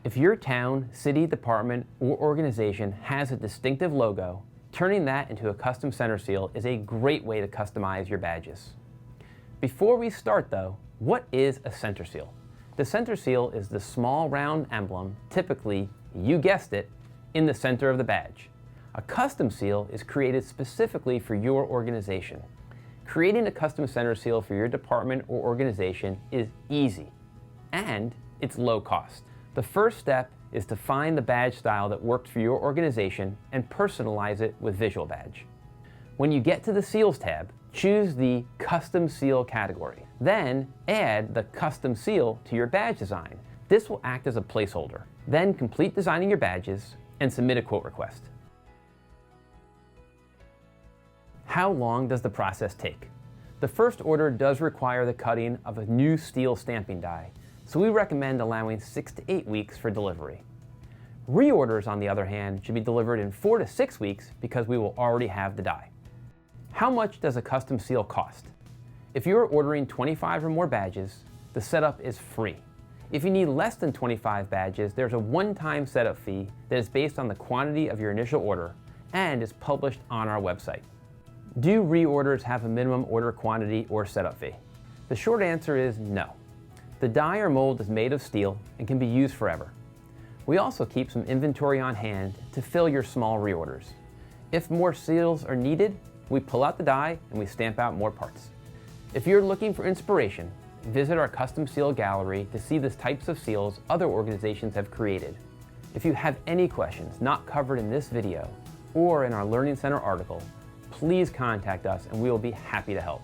If your town, city, department, or organization has a distinctive logo, turning that into a custom center seal is a great way to customize your badges. Before we start though, what is a center seal? The center seal is the small round emblem, typically, you guessed it, in the center of the badge. A custom seal is created specifically for your organization. Creating a custom center seal for your department or organization is easy, and it's low cost. The first step is to find the badge style that works for your organization and personalize it with Visual Badge. When you get to the Seals tab, choose the Custom Seal category. Then add the custom seal to your badge design. This will act as a placeholder. Then complete designing your badges and submit a quote request. How long does the process take? The first order does require the cutting of a new steel stamping die, so we recommend allowing 6 to 8 weeks for delivery. Reorders, on the other hand, should be delivered in 4 to 6 weeks because we will already have the die. How much does a custom seal cost? If you are ordering 25 or more badges, the setup is free. If you need less than 25 badges, there's a one-time setup fee that is based on the quantity of your initial order and is published on our website. Do reorders have a minimum order quantity or setup fee? The short answer is no. The die or mold is made of steel and can be used forever. We also keep some inventory on hand to fill your small reorders. If more seals are needed, we pull out the die and we stamp out more parts. If you're looking for inspiration, visit our custom seal gallery to see the types of seals other organizations have created. If you have any questions not covered in this video or in our Learning Center article, please contact us and we will be happy to help.